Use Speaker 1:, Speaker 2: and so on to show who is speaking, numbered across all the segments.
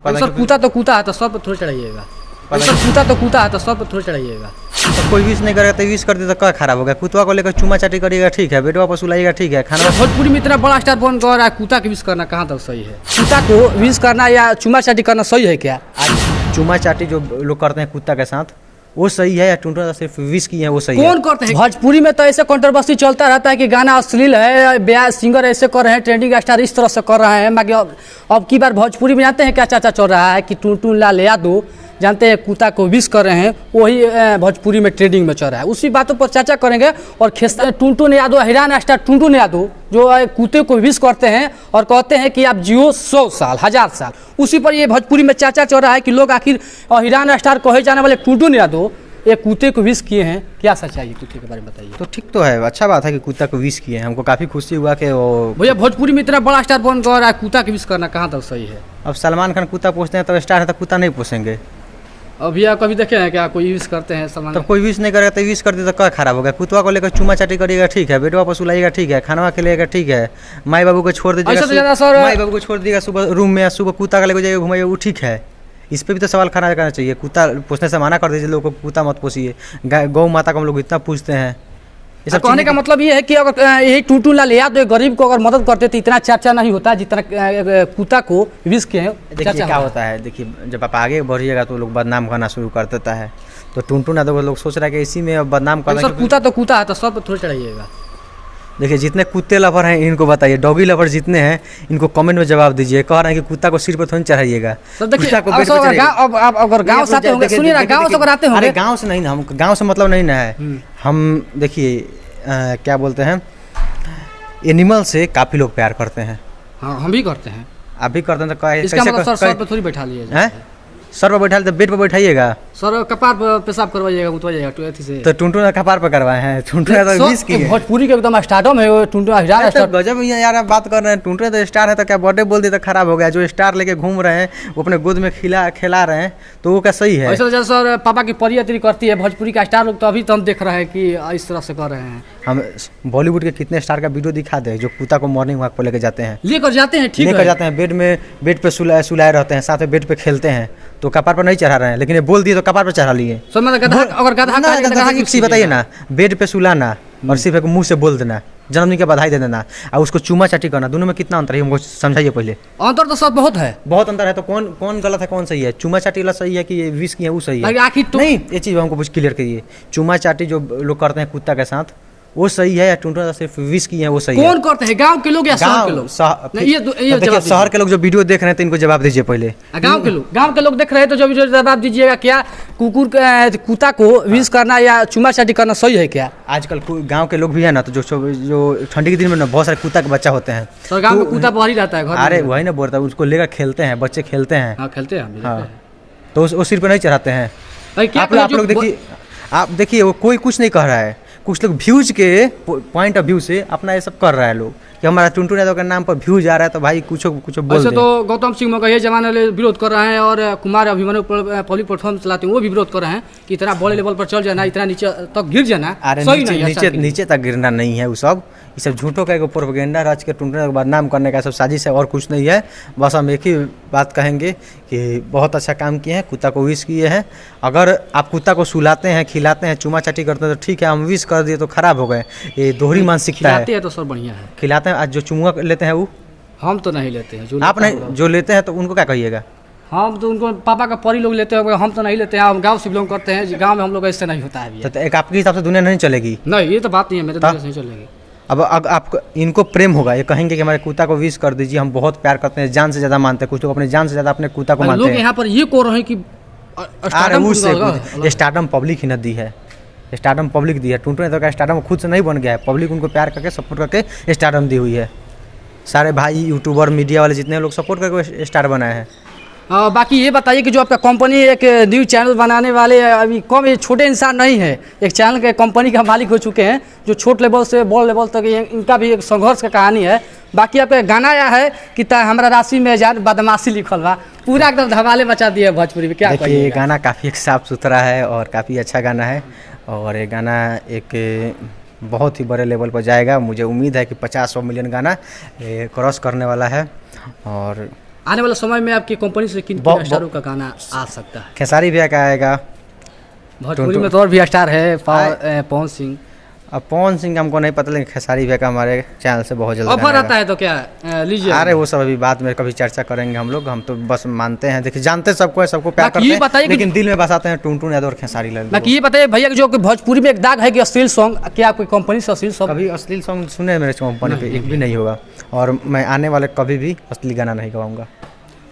Speaker 1: Sir कूता तो कूता है तो सब थोड़ा चढ़ाइएगा। सर कूता तो कूता है तो सब थोड़ा चढ़ाइएगा।
Speaker 2: तो कोई विश नहीं करेगा तो विश कर दे तो क्या खराब होगा? कुतवा को लेकर चूमा चाटी करिएगा ठीक है, बेटवा पर सुलाइएगा ठीक है, खाना
Speaker 1: भोजपुरी में इतना बड़ा स्टार बन कर रहा है, कूता की विश करना कहाँ तक सही है? कूता को विश करना या चूमा चाटी करना सही है क्या?
Speaker 2: आज चूमा चाटी जो लोग करते हैं कुत्ता के साथ वो सही है या टुनटुना सिर्फ विश की है वो सही है?
Speaker 1: कौन करते हैं? भोजपुरी में तो ऐसे कंट्रोवर्सी चलता रहता है कि गाना अश्लील है, ब्याह सिंगर ऐसे कर रहे हैं, ट्रेंडिंग स्टार इस तरह से कर रहे हैं। बाकी अब की बार भोजपुरी में जानते हैं क्या चाचा चल रहा है कि टुनटुन लाल यादव जानते हैं कुत्ता को विश कर रहे हैं, वही भोजपुरी में ट्रेंडिंग में चल रहा है। उसी बातों पर चर्चा करेंगे। और टुनटुन यादव हिरान स्टार टुनटुन यादव जो कुत्ते को विश करते हैं और कहते हैं कि आप जियो 100 साल 1000 साल, उसी पर ये भोजपुरी में चर्चा चल रहा है कि लोग आखिर हिरान स्टार कहे जाने वाले टुनटुन यादव ये कुत्ते को विश किए हैं, क्या सच्चाई है कुत्ते के बारे में बताइए।
Speaker 2: तो ठीक तो है, अच्छा बात है कि कुत्ता को विश किए हैं, हमको काफ़ी खुशी हुआ कि वो
Speaker 1: भैया भोजपुरी में इतना बड़ा स्टार बन कर रहा है, कुत्ता की विश करना कहाँ तक सही है?
Speaker 2: अब सलमान खान कुत्ता पोसते हैं तो स्टार है तो कुत्ता नहीं पोसेंगे।
Speaker 1: अभी आप कभी देखे हैं क्या कोई विश करते हैं सलमान?
Speaker 2: तो कोई विश नहीं करेगा तो विश कर दे तो क्या खराब होगा? कुतवा को लेकर चूमा चाटी करिएगा ठीक है, बेटवा पर सुलाइएगा ठीक है, खाना खिलाइएगा ठीक है, माई बाबू को छोड़ दीजिएगा, माई बाबू को छोड़ दीजिएगा सुबह रूम में, सुबह कुत्ता का लेकर जाइए घुमाइए, वो ठीक है। इस पर भी तो सवाल खाना करना चाहिए। कुत्ता पोसने से मना कर दीजिए लोगों को, कुत्ता मत पोसिए। गौ माता को हम लोग इतना पूछते हैं।
Speaker 1: ये सब कहने का मतलब ये है कि अगर यही टुनटुन लाल यादव गरीब को अगर मदद करते तो इतना चर्चा नहीं होता जितना कुत्ता को विश किए हैं।
Speaker 2: देखिए क्या होता है, देखिए जब आप आगे बढ़िएगा तो लोग बदनाम करना शुरू कर देता है। तो टुनटुन यादव लोग सोच रहा है कि इसी में बदनाम करना।
Speaker 1: सर कूता तो कूता है तो सब थोड़ा चढ़ाइएगा।
Speaker 2: देखिए जितने कुत्ते लवर हैं इनको बताइए, डॉगी लवर जितने हैं इनको कमेंट में जवाब दीजिए। कह रहे हैं कि कुत्ता को सिर पर थोड़ी चढ़ाइएगा।
Speaker 1: अगर गाँव से आते होंगे, सुनिए ना, गाँव से अगर आते होंगे।
Speaker 2: गाँव से नहीं ना, हम गाँव से मतलब नहीं ना है। हम देखिए क्या बोलते हैं, एनिमल से काफ़ी लोग प्यार करते हैं।
Speaker 1: हाँ हम भी करते हैं।
Speaker 2: आप भी करते हैं तो
Speaker 1: इसका मतलब सर पर थोड़ी बैठा लिए
Speaker 2: सर पर बैठा तो बेड पर बैठाइएगा,
Speaker 1: सर कपार पर पेशाब करवाइएगा, उतवाइएगा
Speaker 2: तो टुनटुन कपार पर करवाए हैं। टुनटुन तो विश की है।
Speaker 1: भोजपुरी के एकदम स्टार्टम है टुनटुन स्टार।
Speaker 2: गजब यार आप बात कर रहे हैं। टुनटुन तो स्टार है तो क्या बर्थडे बोल दिया तो खराब हो गया? जो स्टार लेके घूम रहे हैं वो अपने गोद में खिला रहे हैं तो वो क्या सही है?
Speaker 1: ऐसा सर पापा की परियत्री करती है भोजपुरी का स्टार लोग, तो अभी तो हम देख रहे हैं कि इस तरह से कर रहे हैं।
Speaker 2: हम बॉलीवुड के कितने स्टार का वीडियो दिखा दे जो कुत्ता को मॉर्निंग वॉक पर लेकर जाते हैं,
Speaker 1: लेकर जाते हैं, ठीक
Speaker 2: लेकर जाते हैं, बेड पे सुलाए रहते हैं, साथ में बेड पे खेलते हैं, तो कपार पर नहीं चढ़ा रहे हैं, लेकिन ये बोल दिए तो कपार पर चढ़ा लिए। बताइए ना, बेड पे सुलाना और सिर्फ एक मुंह से बोल देना, जन्मदिन की बधाई दे देना और उसको चूमा चाटी करना, दोनों में कितना अंतर है हमको समझाइए पहले।
Speaker 1: अंतर तो सब बहुत है,
Speaker 2: बहुत अंतर है। तो कौन गलत है कौन सही है? चूमा चाटी वाला सही है कि ये विश की है वो सही है?
Speaker 1: आखिर
Speaker 2: नहीं, ये चीज़ हमको कुछ क्लियर करिए। चूमा चाटी जो लोग करते हैं कुत्ता के साथ वो सही है या टुनटुन सिर्फ विश की है वो सही है?
Speaker 1: कौन करते हैं, गांव के लोग या शहर के लोग?
Speaker 2: देखिए शहर के लोग जो वीडियो देख रहे हैं तो इनको जवाब दीजिए पहले।
Speaker 1: गांव के लोग देख रहे हैं तो जो वीडियो जवाब दीजिएगा। क्या कुत्ता को विश करना या चूमा चाटी करना सही है क्या?
Speaker 2: आजकल गांव के लोग भी है ना, तो जो ठंडी के दिन में ना बहुत सारे कुत्ता के बच्चा होते हैं,
Speaker 1: तो गांव में कुत्ता बाहर ही रहता है घर।
Speaker 2: अरे वही ना बोलता है, उसको लेकर खेलते हैं, बच्चे खेलते हैं।
Speaker 1: खेलते हैं
Speaker 2: हाँ, तो वो सिर पर नहीं चढ़ाते हैं। आप लोग देखिए, आप देखिए वो कोई कुछ नहीं कह रहा है। कुछ लोग व्यूज के पॉइंट ऑफ व्यू से अपना ये सब कर रहा है लोग कि हमारा टुनटुन यादव के नाम पर व्यूज आ रहा है तो भाई कुछ बोल दे।
Speaker 1: तो गौतम सिंह मगहिया जमाने वाले विरोध कर रहे हैं और कुमार अभिमन्यु पब्लिक प्लेटफॉर्म चलाते हैं वो भी विरोध कर रहे हैं कि इतना बड़े लेवल पर चल जाना, इतना नीचे तक गिर जाना।
Speaker 2: नीचे तक गिरना नहीं है, वो सब ये सब झूठों का एक प्रोपेगेंडा रच के टुनटुन को बदनाम करने का सब साजिश है और कुछ नहीं है। बस हम एक ही बात कहेंगे कि बहुत अच्छा काम किए हैं, कुत्ता को विश किए हैं। अगर आप कुत्ता को सुलाते हैं, खिलाते हैं, चूमा चाटी करते हैं तो ठीक है, हम विश कर दिए तो खराब हो गए। ये दोहरी मानसिकता है।
Speaker 1: खिलाते हैं तो सर बढ़िया है,
Speaker 2: खिलाते हैं। आज जो चुमुआ लेते हैं वो
Speaker 1: हम तो नहीं लेते हैं।
Speaker 2: आप नहीं, जो लेते हैं तो उनको क्या कहिएगा?
Speaker 1: हम तो उनको पापा का परी लोग लेते हैं, हम तो नहीं लेते हैं। हम गांव से बिलोंग करते हैं, गांव में हम लोग ऐसे नहीं होता है।
Speaker 2: तो एक आपके हिसाब से दुनिया नहीं चलेगी?
Speaker 1: नहीं, ये तो बात नहीं है, मेरे दुनिया से नहीं चलेगी।
Speaker 2: अब आप इनको प्रेम होगा, ये कहेंगे कि हमारे कुत्ता को विश कर दीजिए, हम बहुत प्यार करते हैं, जान से ज़्यादा मानते हैं। कुछ लोग अपने जान से ज़्यादा अपने कुत्ता को मानते हैं।
Speaker 1: लोग यहाँ पर ये कह रहे हैं कि
Speaker 2: स्टारडम पब्लिक ही न दी है, स्टारडम पब्लिक दी है। टुनटुन यादव का स्टारडम खुद से नहीं बन गया है, पब्लिक उनको प्यार करके सपोर्ट करके स्टारडम दी हुई है। सारे भाई यूट्यूबर मीडिया वाले जितने लोग सपोर्ट करके स्टार बनाए हैं।
Speaker 1: बाकी ये बताइए कि जो आपका कंपनी एक न्यूज़ चैनल बनाने वाले अभी कम, ये छोटे इंसान नहीं है, एक चैनल के कंपनी का मालिक हो चुके हैं, जो छोटे लेवल से बड़ लेवल तक इनका भी एक संघर्ष का कहानी है। बाकी आपका गाना आया है कि हमारा राशि में जान बदमाशी लिखल बा, पूरा एकदम धमाले मचा दिया है भोजपुरी में। क्या
Speaker 2: देखिए, गाना काफ़ी साफ सुथरा है और काफ़ी अच्छा गाना है और ये गाना एक बहुत ही बड़े लेवल पर जाएगा। मुझे उम्मीद है कि 50-100 मिलियन गाना क्रॉस करने वाला है और
Speaker 1: आने वाले समय में आपकी कंपनी से किन
Speaker 2: बहुत-
Speaker 1: स्टारों का गाना आ सकता है?
Speaker 2: खेसारी भैया का आएगा।
Speaker 1: भोजपुरी में तो और भी स्टार है, पवन सिंह।
Speaker 2: अब पवन सिंह का हमको नहीं पता, लेकिन खेसारी भैया का हमारे चैनल से बहुत जल्द
Speaker 1: ऑफर
Speaker 2: गाना
Speaker 1: आता है तो क्या लीजिए।
Speaker 2: अरे वो सब अभी बाद में कभी चर्चा करेंगे हम लोग। हम तो बस मानते हैं, देखिए जानते सबको है, सबको प्यार
Speaker 1: बाकी ये
Speaker 2: करते
Speaker 1: बताइए
Speaker 2: हैं,
Speaker 1: कि-
Speaker 2: लेकिन दिल में बसाते हैं टुनटुन यादव और खेसारी लाल।
Speaker 1: बाकी ये बताइए भैया कि जो कि भोजपुरी में एक दाग है कि अश्लील सॉन्ग, क्या आपकी कंपनी से अश्लील सॉन्ग?
Speaker 2: कभी अश्लील सॉन्ग सुने मेरे कंपनी पे एक भी नहीं होगा, और मैं आने वाले कभी भी अश्लील गाना नहीं गवाऊंगा।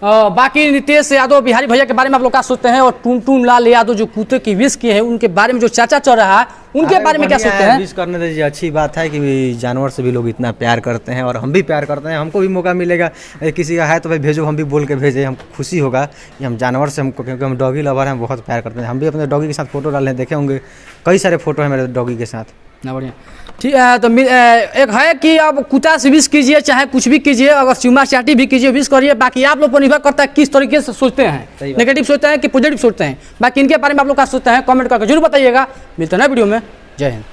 Speaker 1: बाकी नितेश यादव बिहारी भैया के बारे में आप लोग क्या सोचते हैं, और टुनटुन लाल यादव जो कुत्ते की विष किए हैं उनके बारे में जो चर्चा चल रहा है उनके बारे में क्या सोचते हैं?
Speaker 2: विश करने दीजिए, अच्छी बात है कि जानवर से भी लोग इतना प्यार करते हैं, और हम भी प्यार करते हैं। हमको भी मौका मिलेगा, किसी का है तो भाई भेजो, हम भी बोल के भेजे, हमको खुशी होगा कि हम जानवर से हमको, क्योंकि हम डॉगी लवर हैं, बहुत प्यार करते हैं। हम भी अपने डॉगी के साथ फोटो डाले हैं, देखे होंगे कई सारे फोटो हैं मेरे डॉगी के साथ।
Speaker 1: ना बढ़िया, ठीक है। तो एक है कि आप कुत्ता से विश कीजिए, चाहे कुछ भी कीजिए, अगर चुम्मा चाटी भी कीजिए, विश करिए। बाकी आप लोग पर निर्भर करता है किस तरीके से सोचते हैं, नेगेटिव सोचते हैं कि पॉजिटिव सोचते हैं। बाकी इनके बारे में आप लोग क्या सोचते हैं कमेंट करके जरूर बताइएगा। मिलते हैं नए वीडियो में। जय हिंद।